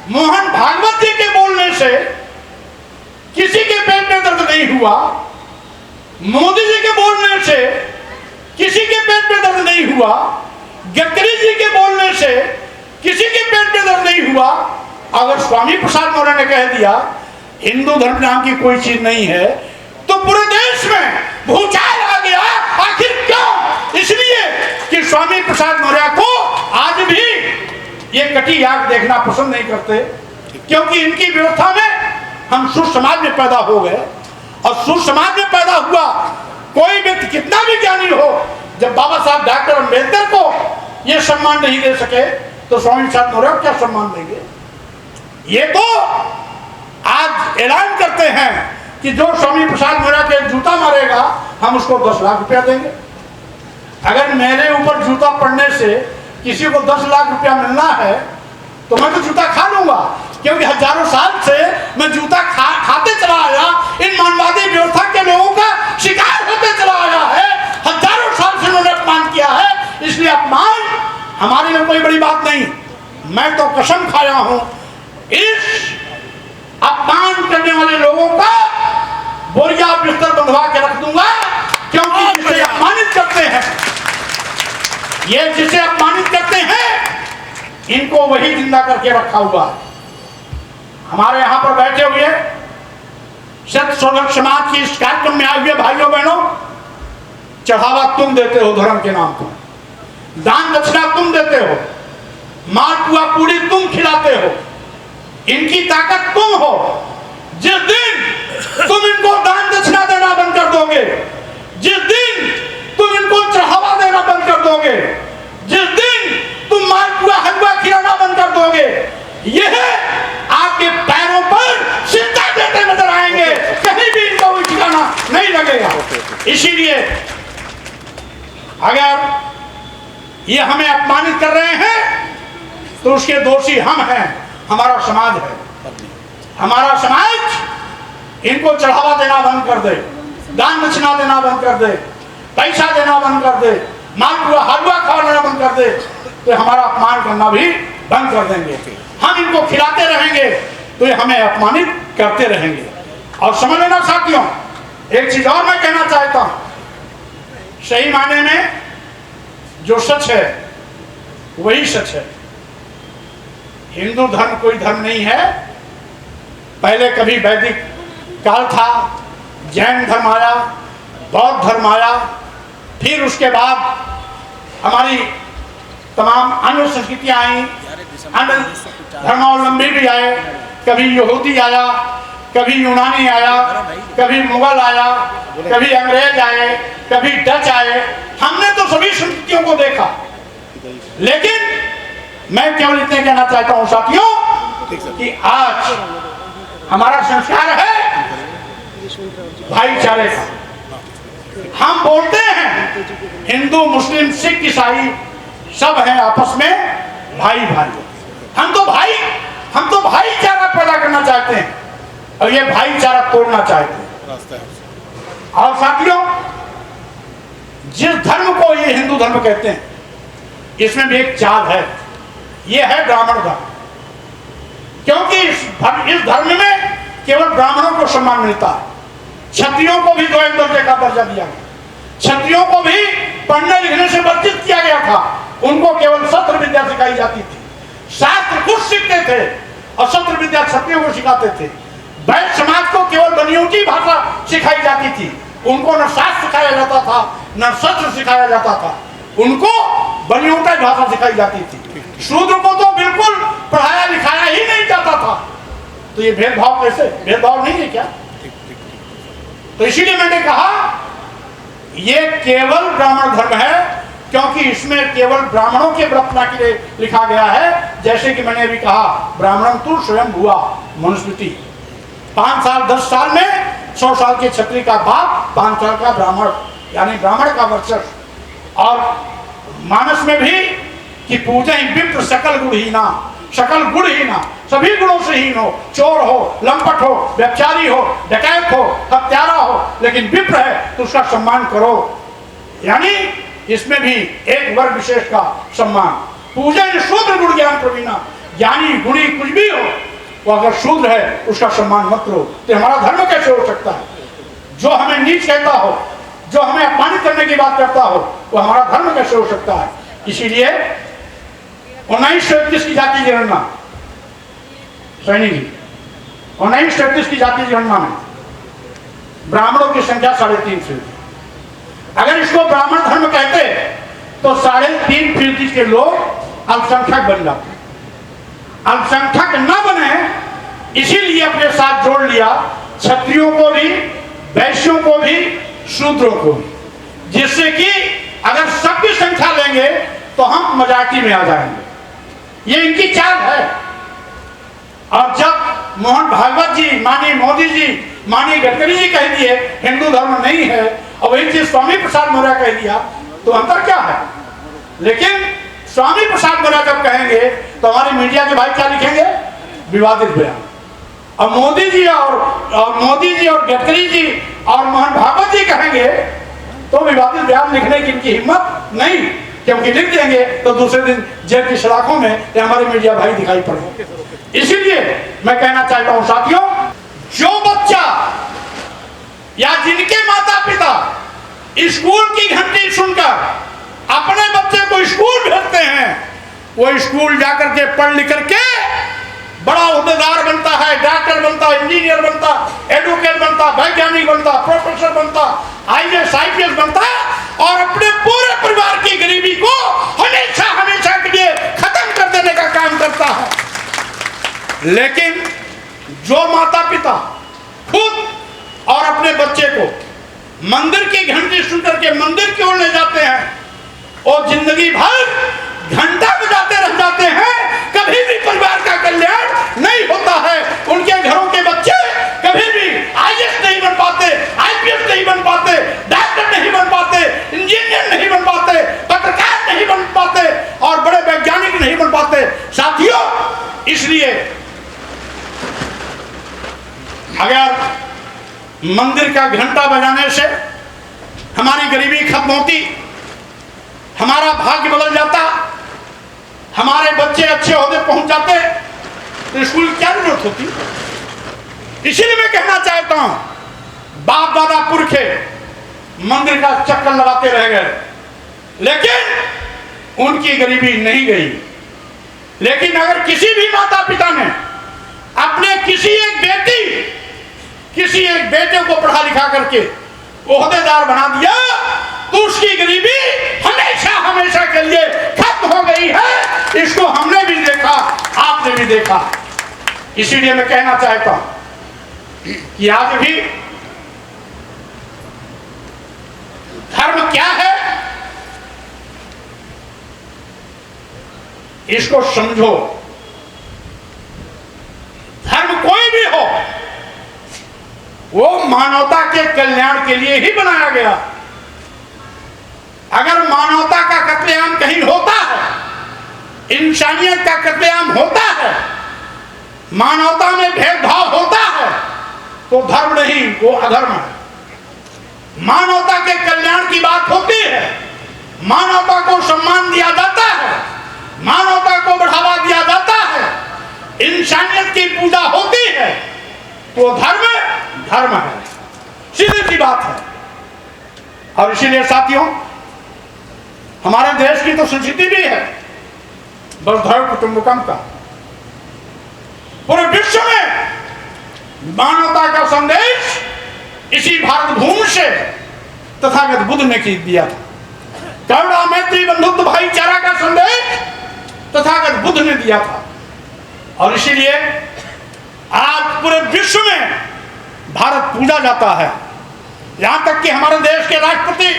मोहन भागवत जी के बोलने से किसी के पेट में दर्द नहीं हुआ, मोदी जी के बोलने से किसी के पेट में दर्द नहीं हुआ, गडकरी जी के बोलने से किसी के पेट में दर्द नहीं हुआ। अगर स्वामी प्रसाद मौर्य ने कह दिया हिंदू धर्म नाम की कोई चीज नहीं है, तो पूरे देश में भूचाल आ गया। आखिर क्यों? इसलिए कि स्वामी प्रसाद मौर्य को आज भी ये कटी आग देखना पसंद नहीं करते, क्योंकि इनकी व्यवस्था में हम सुर समाज में पैदा हो गए। और सुर समाज में पैदा हुआ कोई व्यक्ति कितना भी ज्ञानी हो, जब बाबा साहब डॉक्टर अम्बेडकर को ये सम्मान नहीं दे सके तो स्वामी प्रसाद मौर्य को क्या सम्मान देंगे? ये तो आज ऐलान करते हैं कि जो स्वामी प्रसाद मौर्य के जूता मारेगा हम उसको 10 लाख रुपया देंगे। अगर मेरे ऊपर जूता पड़ने से किसी को 10 लाख रुपया मिलना है तो मैं तो जूता खा लूंगा, क्योंकि हजारों साल से मैं जूता खाते चला आया, इन मानवादी व्यवस्था के लोगों का शिकार होते चला आया है। हजारों साल से उन्होंने अपमान किया है, इसलिए अपमान हमारे लिए कोई बड़ी बात नहीं। मैं तो कसम खाया हूं इस अपमान करने वाले लोगों का बोरिया बिस्तर बंधवा के रख दूंगा, क्योंकि जिसे अपमानित करते हैं, ये जिसे अपमानित करते हैं इनको वही जिंदा करके रखा हुआ। हमारे यहाँ पर बैठे हुए सत्य शोधक समाज की इस कार्यक्रम में आए हुए भाइयों बहनों, चढ़ावा तुम देते हो धर्म के नाम पर, दान दक्षिणा तुम देते हो, मालपुआ पूरी तुम खिलाते हो, इनकी ताकत तुम हो। जिस दिन तुम इनको दान दक्षिणा देना बंद कर दोगे, जिस दिन तुम इनको चढ़ावा देना बंद कर दोगे, जिस दिन तुम मालपुआ हलवा खिलाना बंद कर दोगे, यह आपके पैरों पर सिद्धा देते नजर आएंगे, कहीं भी इनको कोई ठिकाना नहीं लगेगा। इसीलिए अगर ये हमें अपमानित कर रहे हैं तो उसके दोषी हम हैं, हमारा समाज है। हमारा समाज इनको चढ़ावा देना बंद कर दे, दान दक्षिणा देना बंद कर दे, पैसा देना बंद कर दे, मालपुआ हलवा खाना बंद कर दे, तो हमारा अपमान करना भी बंद कर देंगे। हम इनको खिलाते रहेंगे तो ये हमें अपमानित करते रहेंगे। और समझ लेना साथियों, एक चीज और मैं कहना चाहता हूं, सही मायने में जो सच है वही सच है। हिंदू धर्म कोई धर्म नहीं है। पहले कभी वैदिक काल था, जैन धर्म आया, बौद्ध धर्म आया, फिर उसके बाद हमारी तमाम अन्य संस्कृतियां आई, अन्य धर्मावलंबी भी आए। कभी यहूदी आया, कभी यूनानी आया, कभी मुगल आया, कभी अंग्रेज आए, कभी डच आए। हमने तो सभी संस्कृतियों को देखा, लेकिन मैं केवल इतने कहना चाहता हूं साथियों कि आज हमारा संस्कार है भाईचारे का। हम बोलते हैं हिंदू मुस्लिम सिख ईसाई सब हैं आपस में भाई भाई। हम तो भाईचारा पैदा करना चाहते हैं और ये भाईचारा तोड़ना चाहते हैं। और साथियों, जिस धर्म को ये हिंदू धर्म कहते हैं, इसमें भी एक चाल है, ये है ब्राह्मण धर्म। क्योंकि इस धर्म में केवल ब्राह्मणों को सम्मान मिलता है, क्षत्रियों को भी 2 दर्जे का दर्जा दिया गया। क्षत्रियों को भी पढ़ने लिखने से वंचित किया गया था, उनको केवल सत्र विद्या सिखाई जाती थी। शास्त्र खुद सीखते थे और सत्र विद्या क्षत्रियों को सिखाते थे। वैश्य समाज को केवल बनियोटी भाषा सिखाई जाती थी, उनको न शास्त्र सिखाया जाता था न सत्र सिखाया जाता था, उनको बनियोटा भाषा सिखाई जाती थी। शूद्र को तो बिल्कुल पढ़ाया लिखाया ही नहीं जाता था। तो ये भेदभाव कैसे? भेदभाव नहीं है क्या? तो इसीलिए मैंने कहा ये केवल ब्राह्मण धर्म है, क्योंकि इसमें केवल ब्राह्मणों के रचना के लिए लिखा गया है। जैसे कि मैंने अभी कहा, ब्राह्मण तू स्वयं हुआ मनुस्मृति। 5 साल 10 साल में 100 साल के क्षत्रिय का बाप, 5 साल का ब्राह्मण, यानी ब्राह्मण का वर्चस्व। और मानस में भी कि पूजा ही विप्र सकल गुणहीना, सकल गुणहीना, सभी गुणों से हीन हो, चोर हो, लंपट हो, व्यभिचारी हो, डकैत हो, हत्यारा हो, लेकिन विप्र है तो उसका सम्मान करो। यानी इसमें भी एक वर्ग विशेष का सम्मान। पूजन शूद्र गुण ज्ञान प्रवीणा, ज्ञानी गुणी कुछ भी हो वो अगर शूद्र है उसका सम्मान मत करो, तो हमारा धर्म कैसे हो सकता है? जो हमें नीच कहता हो, जो हमें अपमानित करने की बात करता हो, वो हमारा धर्म कैसे हो सकता है? इसीलिए 1931 की जाति जनगणना सैनिक 1931 की जाति जनगणना में ब्राह्मणों की संख्या 3.5%। अगर इसको ब्राह्मण धर्म कहते तो 3.5% के लोग अल्पसंख्यक बन जाते। अल्पसंख्यक न बने इसीलिए अपने साथ जोड़ लिया क्षत्रियों को भी, वैश्यों को भी, शूद्रों को भी, जिससे कि अगर सबकी संख्या लेंगे तो हम मजाकी में आ जाएंगे। ये इनकी चाल है। और जब मोहन भागवत जी, माननीय मोदी जी, माननीय गडकरी जी कह दिए हिंदू धर्म नहीं है, और वही चीज स्वामी प्रसाद मौर्य कह दिया, तो अंतर क्या है? लेकिन स्वामी प्रसाद मौर्य जब कहेंगे तो हमारे मीडिया के भाई क्या लिखेंगे? विवादित बयान। और मोदी जी और गडकरी जी और मोहन भागवत जी कहेंगे तो विवादित बयान लिखने की इनकी हिम्मत नहीं, क्योंकि लिख देंगे तो दूसरे दिन जेल की सलाखों में हमारे मीडिया भाई दिखाई पड़े। इसीलिए मैं कहना चाहता हूं साथियों, जो बच्चा या जिनके माता पिता स्कूल की घंटी सुनकर अपने बच्चे को स्कूल भेजते हैं, वो स्कूल जाकर के पढ़ लिख करके बड़ा उद्देदार बनता है, डॉक्टर बनता, इंजीनियर बनता, एडवोकेट बनता, वैज्ञानिक बनता, प्रोफेसर बनता, IAS IPS बनता और अपने पूरे परिवार की गरीबी को हमेशा हमेशा के लिए खत्म कर देने का काम करता है। लेकिन जो माता पिता खुद और अपने बच्चे को मंदिर की घंटी सुनकर के मंदिर की ओर ले जाते हैं और जिंदगी भर घंटा बजाते रह जाते हैं, कभी भी परिवार का कल्याण नहीं होता है। उनके घरों के बच्चे कभी भी IAS नहीं बन पाते, IPS नहीं बन पाते, डॉक्टर नहीं बन पाते, इंजीनियर नहीं बन पाते, पत्रकार नहीं बन पाते और बड़े वैज्ञानिक नहीं बन पाते। साथियों, इसलिए अगर मंदिर का घंटा बजाने से हमारी गरीबी खत्म होती, हमारा भाग्य बदल जाता, हमारे बच्चे अच्छे ओहदे पहुंच जाते, तो स्कूल की क्या जरूरत होती? इसीलिए मैं कहना चाहता हूं, बाप दादा पुरखे मंदिर का चक्कर लगाते रह गए, लेकिन उनकी गरीबी नहीं गई। लेकिन अगर किसी भी माता पिता ने अपने किसी एक बेटे को पढ़ा लिखा करके ओहदेदार बना दिया, तो उसकी गरीबी हमेशा हमेशा के लिए खत्म हो गई है। इसको हमने भी देखा, आपने भी देखा। इसीलिए मैं कहना चाहता हूं कि आज भी धर्म क्या है इसको समझो। धर्म कोई भी हो, वो मानवता के कल्याण के लिए ही बनाया गया। अगर मानवता का कत्लेआम कहीं होता है, इंसानियत का कत्लेआम होता है, मानवता में भेदभाव होता है, तो धर्म नहीं, वो अधर्म है। मानवता के कल्याण की बात होती है, मानवता को सम्मान दिया जाता है, मानवता को बढ़ावा दिया जाता है, इंसानियत की पूजा होती है, तो धर्म है, सीधी सी बात है। और इसीलिए साथियों, हमारे देश की तो संस्कृति भी है वसुधैव कुटुंबकम का। पूरे विश्व में मानवता का संदेश इसी भारत भूमि से तथागत बुद्ध ने दिया था। करुणा, मैत्री, बंधुत्व, भाईचारा का संदेश तथागत बुद्ध ने दिया था। और इसीलिए आज पूरे विश्व में भारत पूजा जाता है। यहां तक कि हमारे देश के राष्ट्रपति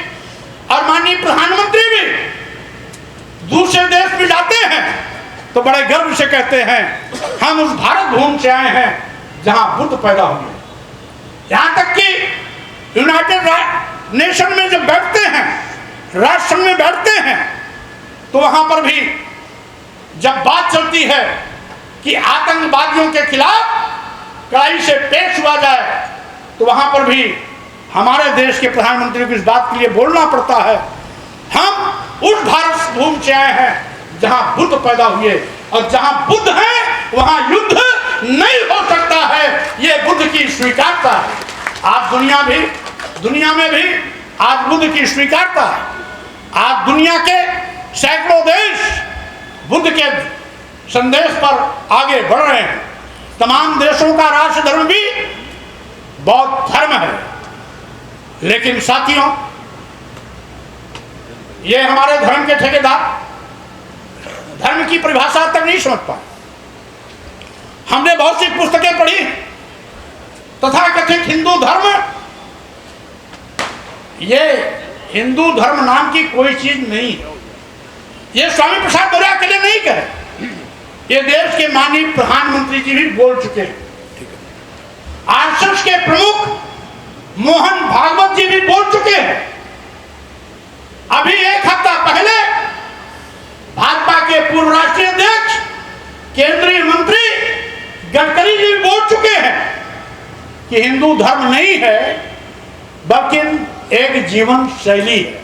और माननीय प्रधानमंत्री भी दूसरे देश में जाते हैं तो बड़े गर्व से कहते हैं, हम उस भारत भूमि से आए हैं जहां बुद्ध पैदा हुए। यहां तक कि यूनाइटेड नेशन में जब बैठते हैं, राष्ट्र संघ में बैठते हैं, तो वहां पर भी जब बात चलती है कि आतंकवादियों के खिलाफ कड़ाई से पेश हुआ जाए, तो वहां पर भी हमारे देश के प्रधानमंत्री को इस बात के लिए बोलना पड़ता है, हम उस भारत भूमि से आए हैं जहां बुद्ध पैदा हुए, और जहां बुद्ध है वहां युद्ध नहीं हो सकता है, ये बुद्ध की स्वीकारता है। आज दुनिया में भी आज बुद्ध की स्वीकारता है। आज दुनिया के सैकड़ों देश बुद्ध के संदेश पर आगे बढ़ रहे हैं। तमाम देशों का राष्ट्र धर्म भी बौद्ध धर्म है। लेकिन साथियों, ये हमारे धर्म के ठेकेदार धर्म की परिभाषा तक नहीं समझ पाए। हमने बहुत सी पुस्तकें पढ़ी, तथा कथित हिंदू धर्म, ये हिंदू धर्म नाम की कोई चीज नहीं है। ये स्वामी प्रसाद गौड़ अकेले नहीं कहे, ये देश के माननीय प्रधानमंत्री जी भी बोल चुके हैं। आरएसएस के प्रमुख मोहन भागवत जी भी बोल चुके हैं। अभी एक हफ्ता पहले भाजपा के पूर्व राष्ट्रीय अध्यक्ष केंद्रीय मंत्री गडकरी जी भी बोल चुके हैं कि हिंदू धर्म नहीं है, बल्कि एक जीवन शैली है।